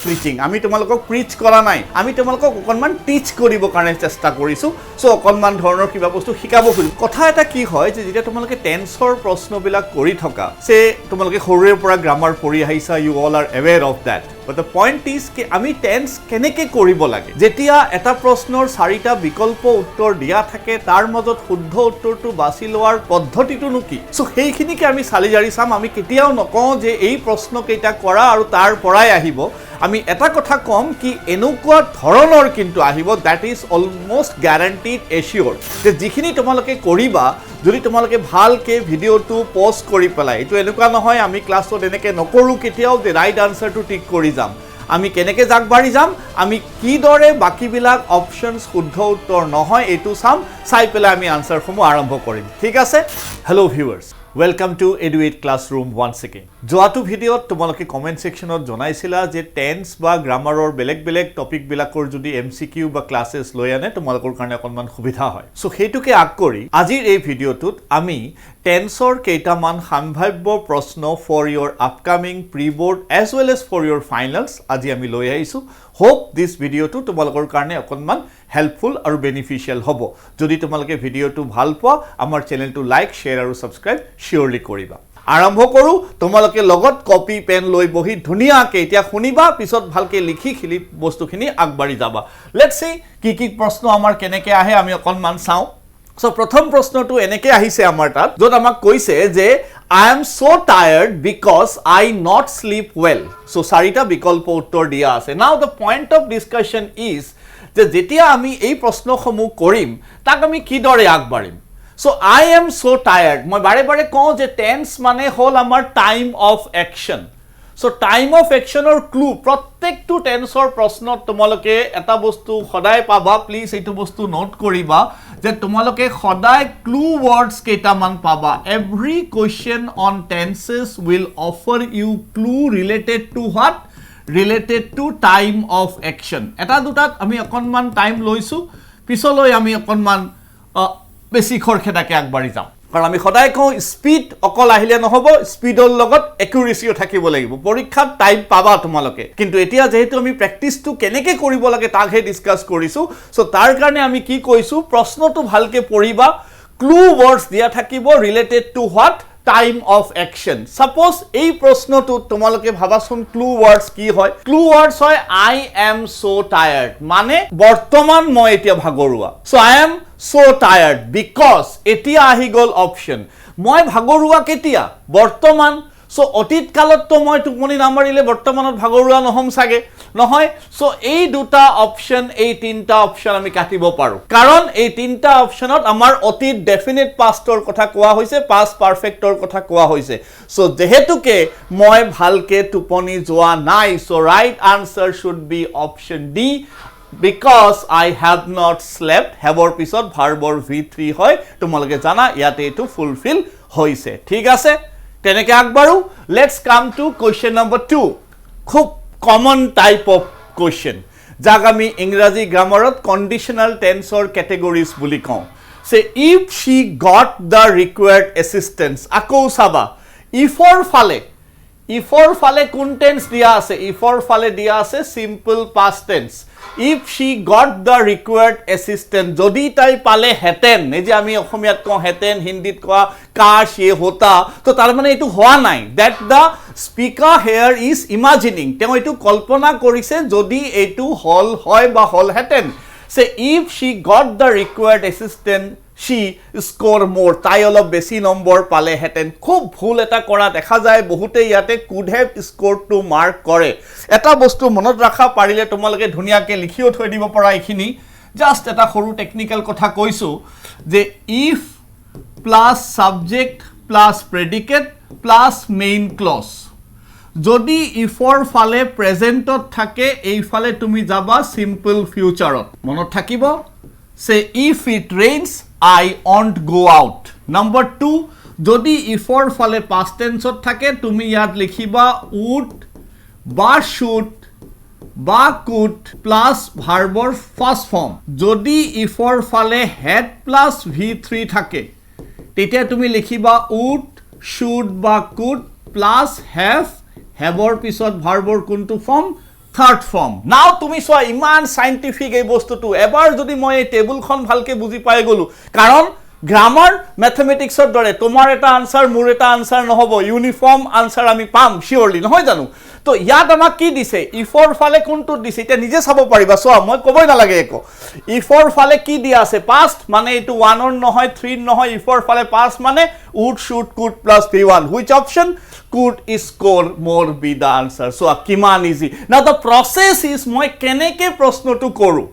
প্ৰিচিং আমি তোমালোকক প্ৰিচ কৰা নাই আমি তোমালোকক অকনমান টিচ কৰিব কাৰণে চেষ্টা কৰিছো সো অকনমান ধৰণৰ কিবা বস্তু শিকাব খুজিছো কথা এটা কি হয় যে যেতিয়া তোমালোকে টেন্সৰ প্ৰশ্নবিলাক কৰি থকা সে তোমালোকে সৰুৰে পৰা গ্ৰামাৰ পঢ়ি আহিছা you all are aware of that But the point is कि आमी टेंस केनेके करिब लागे जेतिया एटा प्रश्नर चारिटा विकल्प उत्तर दिया थाके तार मजत शुद्ध उत्तरटु बाछि लोৱাৰ पद्धतिटुनु কি सो हेइखिनिके आमी साली जारी साम आमी केতিয়াও নকওঁ যে এই প্ৰশ্ন কেইটা কৰা আৰু তাৰ পৰাই আহিব আমি এটা কথা কম কি এনেকুৱা ধৰণৰ কিন্তু আহিব দ্যাট ইজ অলমোস্ট গ্যাৰান্টিড এচিউৰ যে যিখিনি তোমালোকে কৰিবা যদি তোমালোকে ভালকে ভিডিওটো পজ কৰি পেলাই এটো এনেকুৱা নহয় আমি ক্লাছত এনেকে নকৰো কেতিয়াও যে ৰাইট আনসাৰটো টিক কৰি যাম আমি কেনেকে জাগবাৰি যাম আমি কি দৰে বাকিবিলাক অপশনস শুদ্ধ উত্তৰ নহয় এটো সাম চাই পেলাই আমি আনসাৰসমূহ আৰম্ভ কৰিম ঠিক আছে hello viewers Welcome to EduAid Classroom once again. যোৱাটো ভিডিওত তোমালোকে কমেন্ট সেকশনত জনাইছিলা যে টেন্স বা গ্ৰামাৰৰ বেলেগ টপিক বিলাকৰ যদি এমসিকিউ বা ক্লাसेस লৈ আনে তোমালোকৰ কাৰণে অকনমান সুবিধা হয় সো হেতুকে আগ কৰি আজিৰ এই ভিডিওটোত আমি টেন্সৰ কেইটামান সম্ভাৱ্য প্ৰশ্ন for your upcoming pre board as well as for your finals আজি আমি লৈ আহিছো hope this video to তোমালোকৰ কাৰণে অকনমান helpful আৰু beneficial হ'ব যদি তোমালোকে ভিডিওটো ভাল পোৱা আমাৰ চেনেলটো লাইক শেয়াৰ আৰু সাবস্ক্ৰাইব surely কৰিবা আৰম্ভ কৰো তোমালোকে লগত কপি পেন লৈ বহি ধুনিয়াকে এতিয়া শুনিবা পিছত ভালকে লিখি খিলি বস্তুখিনি আগবাঢ়ি যাবা লেটস সি কি প্ৰশ্ন আমাৰ কেনেকে আহে আমি অকনমান চাও সো প্ৰথম প্ৰশ্নটো এনেকে আহিছে আমাৰ তাত যত আমাক কৈছে যে I am so tired because I not sleep well so চাৰিটা বিকল্প উত্তৰ দিয়া আছে now the point of discussion is যে যেতিয়া আমি এই প্ৰশ্নসমূহ কৰিম তাক আমি কি দৰে আগবাঢ়িম So I am so tired. মই বাৰে বাৰে কওঁ যে টেন্স মানে হল আমাৰ time of action So time of action or clue প্ৰত্যেকটো টেন্সৰ প্ৰশ্নত তোমালোকে এটা বস্তু সদায় পাবা প্লিজ এইটো বস্তু নোট কৰিবা যে তোমালোকে সদায় ক্লু ওয়ার্ডস কেইটামান পাবা every question on tenses will offer you clue related to what related to time of action এটা দুটাত আমি অকনমান টাইম লৈছো পিছলৈ আমি অকনমান বেছি খৰখেদাকে আগবাঢ়ি যাম কাৰণ আমি সদায় কওঁ স্পিড অকল আহিলে নহব স্পিডৰ লগত একুৰেসিও থাকিব লাগিব পৰীক্ষাত টাইম পাবা তোমালোকে কিন্তু এতিয়া যেহেতু আমি প্ৰ্যাকটিসটো কেনেকে কৰিব লাগে তাকহে ডিসকাস কৰিছো সো তাৰ কাৰণে আমি কি কৈছো প্ৰশ্নটো ভালকে পঢ়িবা ক্লু ওয়াৰ্ডস দিয়া থাকিব related to what time of action suppose এই প্ৰশ্নটো তোমালোকে ভাবাচোন ক্লু ওয়াৰ্ডস কি হয় ক্লু ওয়াৰ্ডস হয় আই এম সো টায়াৰ্ড মানে বৰ্তমান মই এতিয়া ভাগৰুৱা so I am so tired because etia ahi gol option moi bhagorua ketia bortoman so otit kalot to moi tuponi namarile bortomanot bhagorua nohom sage nohoy so ei duta option ei tinta option ami katibo paru karon ei tinta optionot amar otit definite past or kotha koa hoise past perfect or kotha koa hoise so jehetuke moi bhalke tuponi joa nai so right answer should be option D because I have not slept have or pisot verb or v3 hoy tomaloke jana yate etu fulfill hoise thik ase teneke agbaru let's come to question number 2 khub common type of question jagami ingraji grammar ot conditional tense or categories buli kau say if she got the required assistance akou saba if or fale kun tense dia ase if or fale dia ase simple past tense if she got the required assistance jodi tai pale heten ei je ami okhomiyat ko heten hindit ko kash ye hota to tar mane etu hoa nai that the speaker here is imagining temo etu kalpona korise jodi etu hol hoy ba hol heten say if she got the required assistance she score more tai olop besi number pale heten khub bhul eta kora dekha jay bahute yate could have scored to mark kore eta bostu monot rakha parile tomaloke dhuniya ke likhio thoi dibo pora ekhini just eta khoru technical kotha koisu je if plus subject plus predicate plus main clause jodi if or fale present ot thake ei fale tumi jaba simple future ot monot thakibo say if it rains I won't go out number 2 jodi if or fale past tense ot thake tumi yat likhiba would ba should ba could plus verb or first form jodi if or fale had plus v3 thake tetia tumi likhiba would should ba could plus have or pisot verb or kuntu form third form নাও তুমি চোৱা ইমান scientific এই বস্তুটো এবাৰ যদি মই এই টেবুলখন ভালকে বুজি পাই গলো কাৰণ গ্ৰামাৰ ম্যাথমেটিক্সৰ দৰে তোমাৰ এটা আনসাৰ মোৰ এটা আনসাৰ নহব ইউনিফৰ্ম আনসাৰ আমি পাম শিওৰলি নহয় জানো তো ইয়াত আমাক কি দিছে ইফৰ ফালে কোনটো দিছে এটা নিজে চাব পাৰিবা চোৱা মই কবই নালাগে একো ইফৰ ফালে কি দিয়া আছে পাষ্ট মানে এটো 1 অৰ নহয় 3 নহয় ইফৰ ফালে পাষ্ট মানে would should could plus v1 which option could is score more be the answer so কিমান easy now the process is মই কেনেকে প্ৰশ্নটো কৰো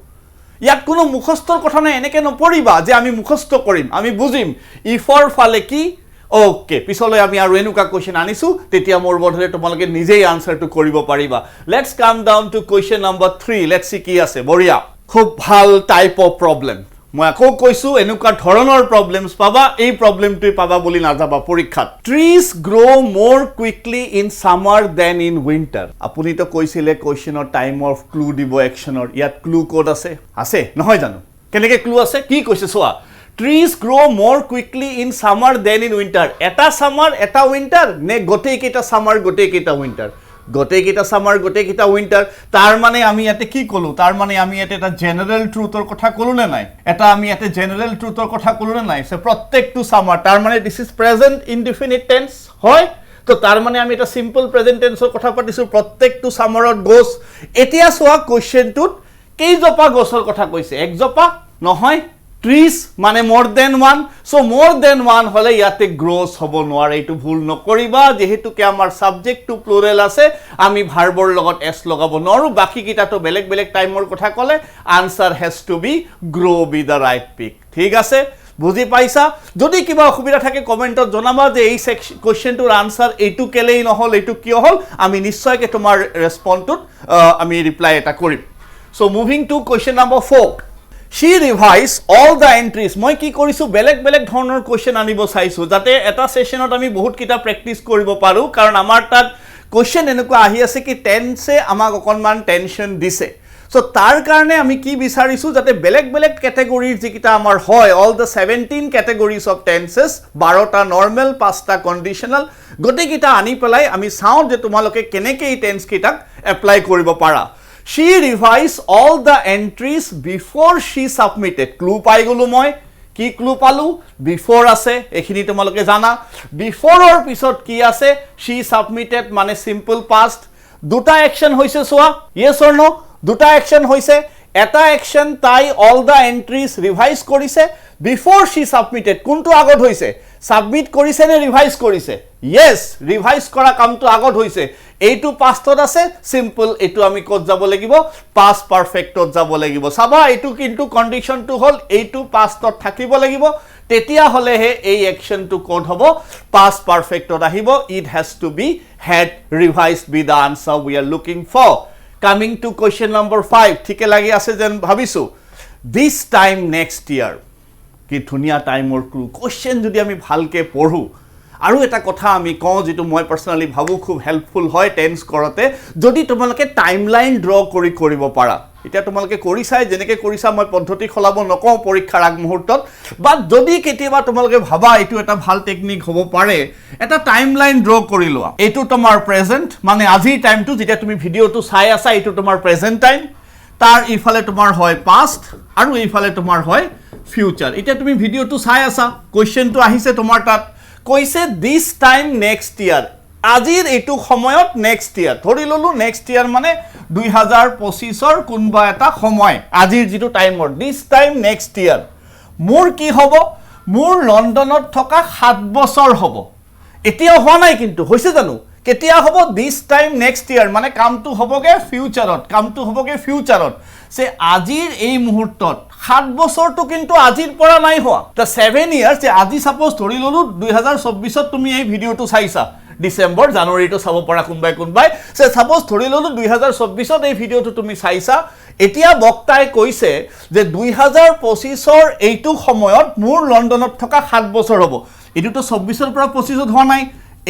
ইয়াত কোনো মুখস্থৰ কথা নাই এনেকে নপৰিবা যে আমি মুখস্থ কৰিম আমি বুজিম ইফৰ ফালে কি ওকে পিছলৈ আমি আৰু এনুকা কোৱেশ্চন আনিছো তেতিয়া মোৰ বধৰে তোমালোকে নিজেই আনসাৰটো কৰিব পাৰিবা লেটস কাম down to question number 3 let's see কি আছে বঢ়িয়া খুব ভাল টাইপ অফ প্ৰবলেম মই আকৌ কৈছো এনুকা ধৰণৰ প্ৰবলেমছ পাবা এই প্ৰবলেমটো পাবা বুলি নাযাবা পৰীক্ষাত trees grow more quickly in summer than in winter আপুনি তো কৈছিলে কোৱেশ্চনৰ টাইম অফ ক্লু দিব একচনৰ ইয়াত ক্লু কোড আছে আছে নহয় জানো কেনেকে ক্লু আছে কি কৈছে চোৱা trees grow more quickly in summer than in winter eta summer eta winter ne gotei keita summer gotei keita winter gotei keita summer gotei keita winter tar mane ami ate ki kolu tar mane ami ate eta general truth or kotha kolu na nai eta ami ate general truth or kotha kolu na nai so prottek to summer tar mane this is present indefinite tense hoy to tar mane ami eta simple present tense or kotha patisu prottek to summer or goes etia soa question tut kei jopa gosor kotha koise ek jopa nohoy trees মানে more than one so more than one হলে ইয়াতে grows হব নোৱাৰে এটো ভুল নকৰিবা যেহেতু কি আমাৰ সাবজেক্ট টু প্লুৰাল আছে আমি ভাৰ্বৰ লগত s লগাব নোৱাৰো বাকি কিটা তো বেলেগ বেলেগ টাইমৰ কথা কলে answer has to be grow be the right pick ঠিক আছে বুজি পাইছা যদি কিবা অসুবিধা থাকে কমেন্টত জনাবা যে এই কোৱেশ্চনটোৰ আনসাৰ এটো কেলেই নহল এটো কিয় হল আমি নিশ্চয়কৈ তোমাৰ ৰেসপন্সটোত আমি ৰিপ্লাই এটা কৰিম so moving to question number 4 She revised all the entries. মই কি কৰিছো বেলেগ বেলেগ ধৰণৰ কোৱেশ্চন আনিব চাইছো যাতে এটা সেশনত আমি বহুত কিটা প্ৰেক্টিস কৰিব পাৰো কাৰণ আমাৰ তাত কোৱেশ্চন এনেকুৱা আহি আছে কি টেন্সে আমাক অকনমান টেনশন দিছে সো তাৰ কাৰণে আমি কি বিচাৰিছো যাতে বেলেগ বেলেগ ক্যাটাগৰীৰ যিকিটা আমাৰ হয় all the 17 categories of tenses 12টা normal 5টা কন্ডিশনাল গটেকিটা আনি পেলাই আমি চাও যে তোমালোকে কেনেকৈ এই টেন্স কিটাক এপ্লাই কৰিব পাৰা She revised all the entries before she submitted. Clue পাই গলো মই কি clue পালো before আছে এখিনি তোমালোকে জানা before or পিছত কি আছে she submitted মানে simple past দুটা অ্যাকশন হইছে সোয়া yes or no দুটা অ্যাকশন হইছে এটা অ্যাকশন তাই all the entries revise কৰিছে before she submitted কোনটো আগত হইছে সাবমিট কৰিছে নে ৰিভাইজ কৰিছে yes ৰিভাইজ কৰা কামটো আগত হইছে এইটো পাষ্টত আছে সিম্পল এটো আমি কত যাব লাগিব পাস্ট পারফেক্টত যাব লাগিব সাবা এটো কিন্তু কন্ডিশনটো হল এইটো পাষ্টত থাকিব লাগিব তেতিয়া হলে হে এই অ্যাকশনটো কোড হ'ব পাস্ট পারফেক্টত আহিব it has to be had revised be the answer we are looking for coming to question number 5 ঠিকে লাগি আছে যেন ভাবিছো this time next year কি ধুনিয়া টাইমৰ ক্লু কোশ্চেন যদি আমি ভালকে পঢ়ো আৰু এটা কথা আমি কওঁ যেটো মই পাৰ্সোনালি ভাবো খুব হেল্পফুল হয় টেন্স কৰতে যদি তোমালোকে টাইমলাইন ড্ৰ কৰি কৰিব পাৰা এটা তোমালোকে কৰিছাই যেনেকৈ কৰিছা মই পদ্ধতি খলাব নকওঁ পৰীক্ষাৰ আগ মুহূৰ্তত বাট যদি কেতিয়াবা তোমালোকে ভাবা এটো এটা ভাল টেকনিক হ'ব পাৰে এটা টাইমলাইন ড্ৰ কৰি লোৱা এটো তোমাৰ প্ৰেজেন্ট মানে আজিৰ টাইমটো যেতিয়া তুমি ভিডিওটো চাই আছা এটো তোমাৰ প্ৰেজেন্ট টাইম তাৰ ইফালে তোমাৰ হয় পাস্ট আৰু ইফালে তোমাৰ হয় ফিউচাৰ এটা তুমি ভিডিওটো চাই আছা কোশ্চেনটো আহিছে তোমাৰ তাত কৈছে দিস টাইম নেক্সট ইয়াৰ আজিৰ এটো সময়ত নেক্সট ইয়াৰ ধৰি ললো নেক্সট ইয়াৰ মানে 2025 ৰ কোনবা এটা সময় আজিৰ যেটো টাইমৰ দিস টাইম নেক্সট ইয়াৰ মোৰ কি হ'ব মোৰ লন্ডনত থকা 7 বছৰ হ'ব এতিয়া হোৱা নাই কিন্তু হৈছে জানো কেতিয়া হ'ব দিস টাইম নেক্সট ইয়ার মানে কামটো হবগে ফিউচারত সে আজিৰ এই মুহূৰ্তত 7 বছৰটো কিন্তু আজিৰ পৰা নাই হোৱা তা 7 ইয়াৰ্স যে আজি সাপোজ ধৰি ললো 2024 ত তুমি এই ভিডিওটো চাইছা ডিসেম্বৰ জানুৱাৰীটো চাব পৰা কোনবাই সে সাপোজ ধৰি ললো 2024 ত এই ভিডিওটো তুমি চাইছা এতিয়া বক্তাই কৈছে যে 2025 ৰ এইটো সময়ত মোৰ লন্ডনত থকা 7 বছৰ হ'ব এটোটো 24 ৰ পৰা 25 ত হোৱা নাই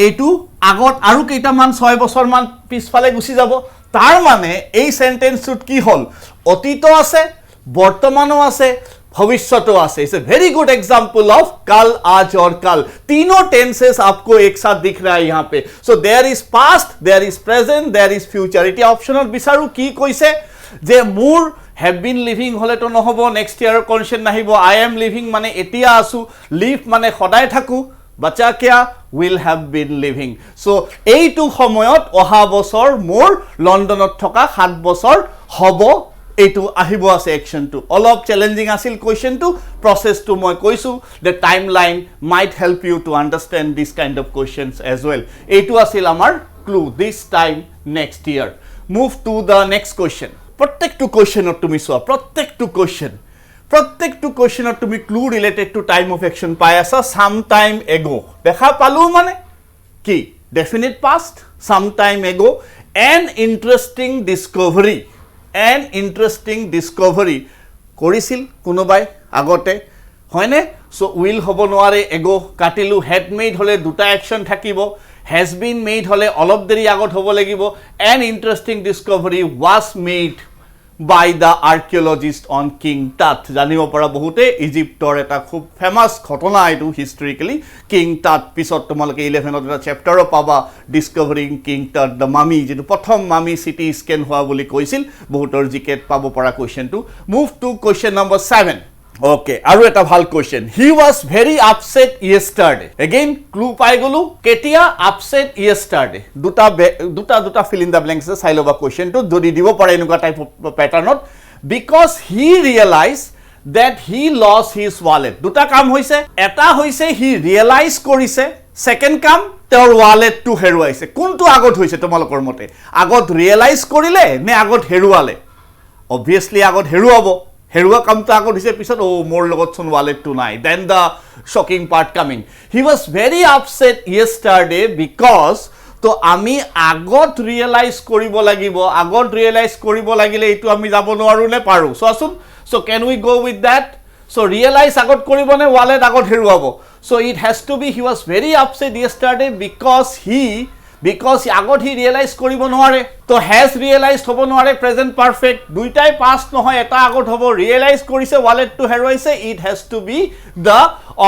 এইটো আগত আৰু কেইটামান 6 বছৰ মান পিছফালে গুছি যাব তাৰ মানে এই সেন্টেন্সটোত কি হল অতীত আছে বৰ্তমানো আছে भविष्यतो আছে it's a very good example of कल आज और कल तीनों टेंसेस आपको एक साथ दिख रहा है यहाँ पे so there is past there is present there is future এতিয়া অপশনত বিচাৰো কি কৈছে যে মোৰ have been living হলে তো নহব নেক্সট ইয়াৰ কন্ডিশন নাহিব I am living মানে এতিয়া আছো live মানে সদায় থাকো বাচ্চা কিয়া will have been living so এইটো সময়ত অহা বছৰ মোৰ লণ্ডনত থকা 7 বছৰ হ'ব এইটো আহিব আছে action to all of challenging আছিল কোয়েশ্চন টু প্রসেস টু মই কৈছো the timeline might help you to understand this kind of questions as well এইটো আছিল আমাৰ clue this time next year move to the next question প্ৰত্যেকটো কোয়েশ্চনত তুমি সোৱা প্ৰত্যেকটো কোয়েশ্চনত তুমি clue related to time of action পাই আছা সাম টাইম এগো দেখা পালো মানে কি definite past some time ago N interesting Discovery কৰিছিল কোনোবাই আগতে হয়নে সো উইল হ'ব নোৱাৰে এগো কাটিলু হেড মেড হলে দুটা অ্যাকশন থাকিব has been made হলে অলপ দেৰি আগত হ'ব লাগিব an interesting discovery was made by the archaeologist on King Tut জানিব পৰা বহুতে ইজিপ্টৰ এটা খুব ফেমাস ঘটনা এটো হিস্টৰিক্যালি King Tut পিছত তোমালকে 11ত এটা চ্যাপ্টাৰ পাবা ডিসকভাৰিং King Tut the mummy যেটো প্ৰথম মামি সিটি স্ক্যান হোৱা বুলি কৈছিল বহুতৰ জিকেট পাব পৰা question to move to question number 7 Okay, আৰু এটা ভাল question he was very upset yesterday again clue পাই গলো কেতিয়া upset yesterday দুটা fill in the blanks চাই লবা কোয়েশ্চন তো যদি দিব পাৰে এনেকুৱা type প্যাটাৰ্নত because he realized that he lost his wallet দুটা কাম হৈছে এটা হৈছে he realize কৰিছে সেকেন্ড কাম তেওঁৰ wallet টো হেৰুৱাইছে কোনটো আগত হৈছে তোমালোকৰ মতে আগত realize কৰিলে নে আগত হেৰুৱালে obviously আগত হেৰুৱাব হেৰুৱা কামটো আগত হৈছে পিছত ও মোৰ লগত চোন wallet টো নাই then the shocking part coming he was very upset yesterday because তো আমি আগত ৰিয়েলাইজ কৰিব লাগিলে এটো আমি যাব নোৱাৰো নে পাৰো সোৱাচোন so can we go with that so realize আগত কৰিব নে wallet আগত হেৰুৱাব so it has to be he was very upset yesterday because আগত he realize কৰিব নোৱাৰে তো has realized হ'ব নোৱাৰে present perfect দুইটাই past নহয় এটা আগত হ'ব realize কৰিছে wallet টো হেৰুৱাইছে it has to be the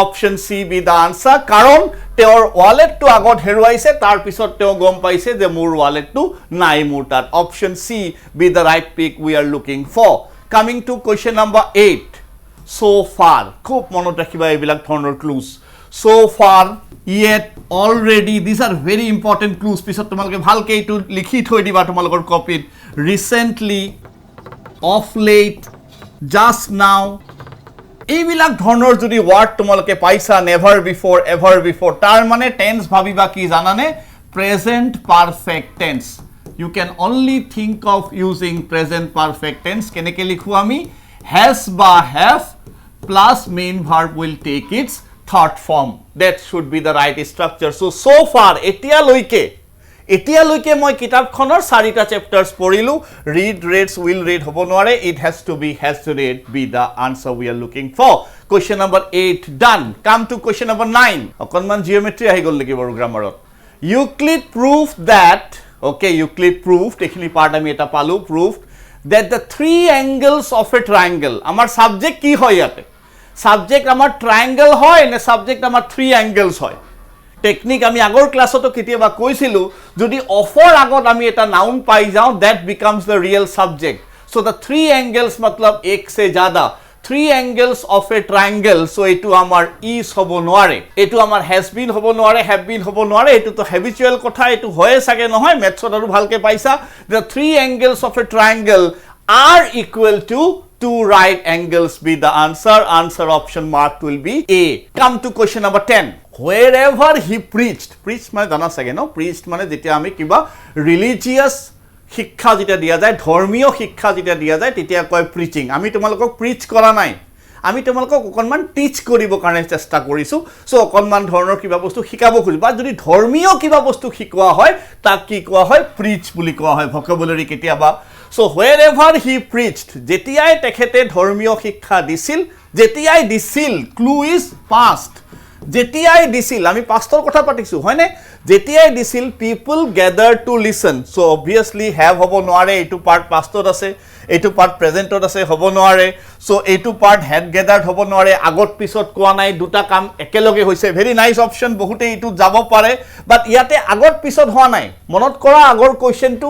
option C be the answer কাৰণ তেওঁৰ wallet টো আগত হেৰুৱাইছে তাৰ পিছত তেওঁ গম পাইছে যে মোৰ wallet টো নাই মোৰ তাত option C be the right pick we are looking for coming to question number 8 so far খুব মনত ৰাখিবা এইবিলাক ধৰণৰ clues so far yet already these are very important clues পিছত তোমালকে ভালকে এটো লিখি থৈ দিবা তোমালকৰ কপিত recently of late just now এইবিলাক ধৰণৰ যদি ওয়াৰ্ড তোমালকে পাইছা never before ever before তাৰ মানে টেন্স ভাবিবা কি জানানে present perfect tense you can only think of using present perfect tense কেনেকে লিখো আমি has বা have plus main verb will take its third form that should be the right structure so far এতিয়ালৈকে মই কিতাপখনৰ 4টা চ্যাপ্টাৰস পঢ়িলো read reads will read হ'ব নোৱাৰে it has to be has to read be the answer we are looking for question number 8 done come to question number 9 অকনমান জিওমেট্ৰি আহি গল নেকি বাৰু গ্ৰামাৰত Euclid proved that okay Euclid proved এখিনি part আমি এটা পালো proved that the three angles of a triangle আমাৰ subject কি হয় ইয়াতে সাবজেক্ট আমাৰ ট্ৰায়াঙ্গল হয় নে সাবজেক্ট আমাৰ থ্ৰি অ্যাঙ্গেলস হয় টেকনিক আমি আগৰ ক্লাসতো কেতিয়াবা কৈছিলো যদি অফৰ আগত আমি এটা নাউন পাই যাও that becomes the real subject so the three angles मतलब एक से ज्यादा three angles of a triangle so এটো আমাৰ is হ'ব নোৱাৰে এটো আমাৰ has been হ'ব নোৱাৰে have been হ'ব নোৱাৰে এটো তো habitual কথা এটো হয় সাগে নহয় মেথছত আৰু ভালকে পাইছা the three angles of a triangle are equal to two right angles be the answer option marked will be A come to question number 10 wherever he preached মানে জানা সাগে ন preached মানে যেতিয়া আমি কিবা religious শিক্ষা যেতিয়া দিয়া যায় ধৰ্মীয় শিক্ষা যেতিয়া দিয়া যায় তেতিয়া কয় preaching আমি তোমালোকক preach কৰা নাই আমি তোমালোকক অকনমান টিচ কৰিব কাৰণে চেষ্টা কৰিছো সো অকনমান ধৰণৰ কিবা বস্তু শিকাব খুজিব বা যদি ধৰ্মীয় কিবা বস্তু শিকোৱা হয় তাক কি কোৱা হয় preach বুলি কোৱা হয় ভোকাবুলাৰি কেতিয়াবা so wherever he preached যেতিয়াই তেখেতে ধৰ্মীয় শিক্ষা দিছিল যেতিয়াই দিছিল clue is past যেতিয়াই দিছিল আমি পাষ্টৰ কথা পাতিছো হয়নে যেতিয়াই দিছিল people gather to listen so obviously have হ'ব নোৱাৰে এইটো পাৰ্ট পাষ্টত আছে এইটো পাৰ্ট প্ৰেজেন্টত আছে হ'ব নোৱাৰে so এইটো পাৰ্ট had gathered হ'ব নোৱাৰে আগত পিছত কোৱা নাই দুটা কাম একেলগে হৈছে ভেৰি নাইস অপচন বহুতে এইটো যাব পাৰে বাট ইয়াতে আগত পিছত হোৱা নাই মনত কৰা আগৰ কোৱেশ্চনটো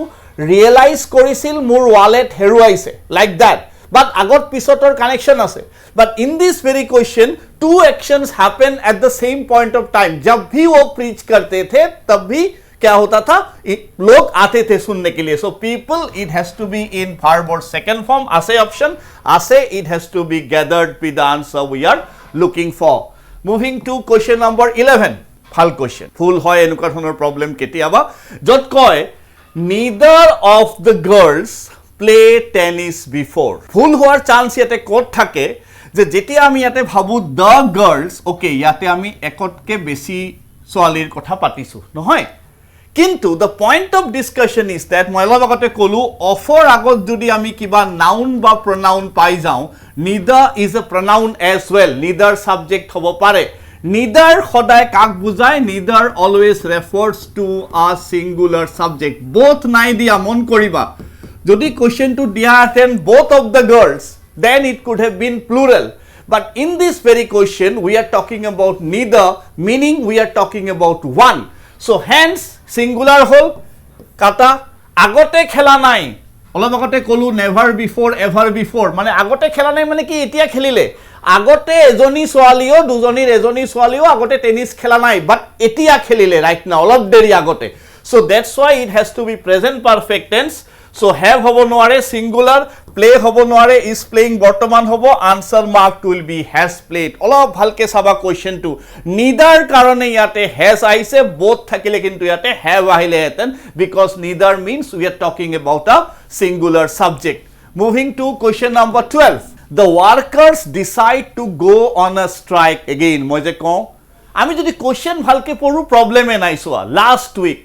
ৰিয়েলাইজ কৰিছিল মোৰ ৱালেট হেৰুৱাইছে like that but agot pisotor connection ase but in this very question two actions happen at the same point of time jab bhi wo preach karte the tab bhi kya hota tha log aate the sunne ke liye so people it has to be in verb or second form ase option ase it has to be gathered with the answer we are looking for moving to question number 11 phal question full hoy enuka dhonor problem ketiaba jot koy neither of the girls play tennis before full hoar chance yate kot thake je jetia ami yate bhabu the girls okay yate ami ekotke beshi soalir kotha patisu nohoy kintu the point of discussion is that moi logote kolu offer agot jodi ami kiba noun ba pronoun pai jao neither is a pronoun as well neither subject hobo pare neither khoday kak bujay neither always refers to a singular subject both nai dia mon koriba যদি question to dia then both of the girls then it could have been plural but in this very question we are talking about neither meaning we are talking about one so hence singular hol kata agote khela nai olo agote kolu never before ever before mane agote khela nai mane ki etia khelile agote ejoni swalio dujonir ejoni swalio agote tennis khela nai but etia khelile right now all of deri agote so that's why it has to be present perfect tense so have hobo noare singular play hobo noare is playing bortoman hobo answer marked will be has played olo bhalke saba question to neither karone yate has aise both thakile kintu yate have ahile heten because neither means we are talking about a singular subject moving to question number 12 the workers decide to go on a strike again moi je ko ami jodi question bhalke poru problem e nai soa last week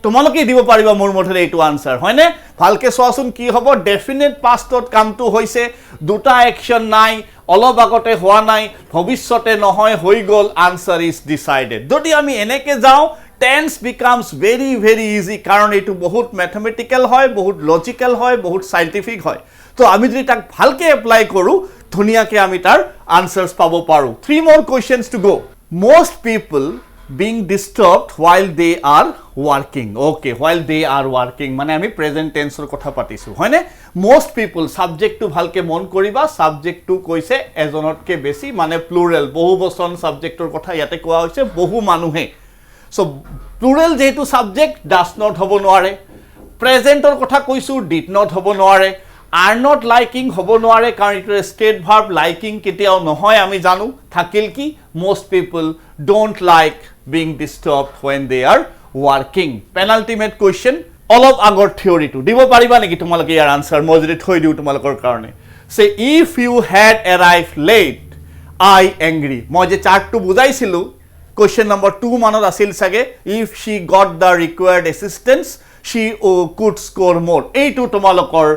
তোমালোকে দিব পাৰিবা মোৰ মথৰে এইটো answer হয়নে ভালকে সোৱাচোন কি হ'ব definite পাষ্টত কামটো হৈছে দুটা একশন নাই অলপ আগতে হোৱা নাই ভৱিষ্যতে নহয় হৈ গল আনসাৰ ইজ ডিসাইডেড যদি আমি এনেকে যাও tense becomes very very easy কারণ এটো বহুত ম্যাথমেটিক্যাল হয় বহুত লজিক্যাল হয় বহুত সায়েন্টিফিক হয় তো আমি যদি তাক ভালকে এপ্লাই কৰো ধুনিয়াকে আমি তাৰ আনসাৰস পাবো পাৰো 3 more questions to go most people being disturbed while they are working okay while they are working mane ami present tense or kotha patisu hoine most people subject to bhalke mon koriba subject to koise ejonot ke beshi mane plural bohu boson subject or kotha yate koa hoise bohu manuhe so plural jetu subject does not hobo noare present or kotha koisu did not hobo noare are not liking hobo noare karon it is state verb liking ketiao nohoy ami janu thakil ki most people don't like being disturbed when they are working penultimate question all of agor theory to dibo pariba neki tumaloke yar answer moi jodi thoi diu tumalokor karone say if you had arrived late I angry moi je chart to bujaisilu question number 2 manor asil sage if she got the required assistance she could score more ei to tumalokor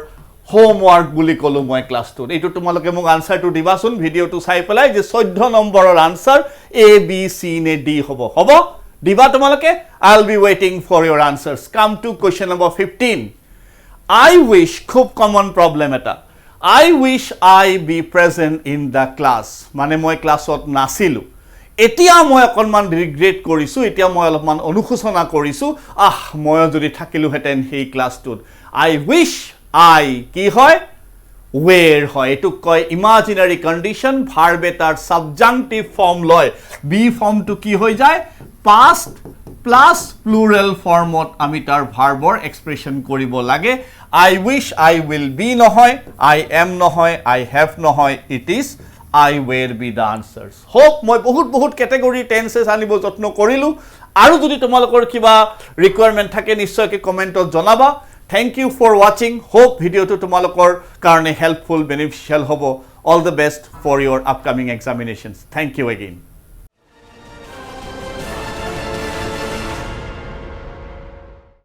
homework বুলি কলো মই class 2 এইটো তোমালোকে মোক answer to দিবাসুন video two চাই পেলাই যে 14 নম্বৰৰ আনসার এ বি সি নে ডি হ'ব হ'ব দিবা তোমালোকে I'll be waiting for your answers come to question number 15 I wish খুব কমন প্রবলেম এটা I wish I be present in the class মানে মই ক্লাছত নাছিলো এতিয়া মই অকনমান ৰিগ্ৰেট কৰিছো এতিয়া মই অলপমান অনুশোচনা কৰিছো মই যদি থাকিলো হেতেন সেই ক্লাছটোত I wish I কি হয় where হয় এটু কয় ইমাজিনারি কন্ডিশন ভার্ব এটার সাবজাংটিভ ফর্ম লয় বি ফর্ম টু কি হৈ যায় past প্লাস প্লুরাল ফর্মত আমি তার ভাৰ্বৰ এক্সপ্ৰেশন কৰিব লাগে I wish I will be নহয় I am নহয় I have নহয় it is I will be the answers hope মই বহুত ক্যাটেগরি টেন্সেস আনিব যত্ন কৰিলো আৰু যদি তোমালোকৰ কিবা ৰিকোয়াৰমেন্ট থাকে নিশ্চয়কৈ কমেন্টত জনাবা Thank you for watching. Hope video to tumalokor karone helpful, beneficial hobo. All the best for your upcoming examinations. Thank you again.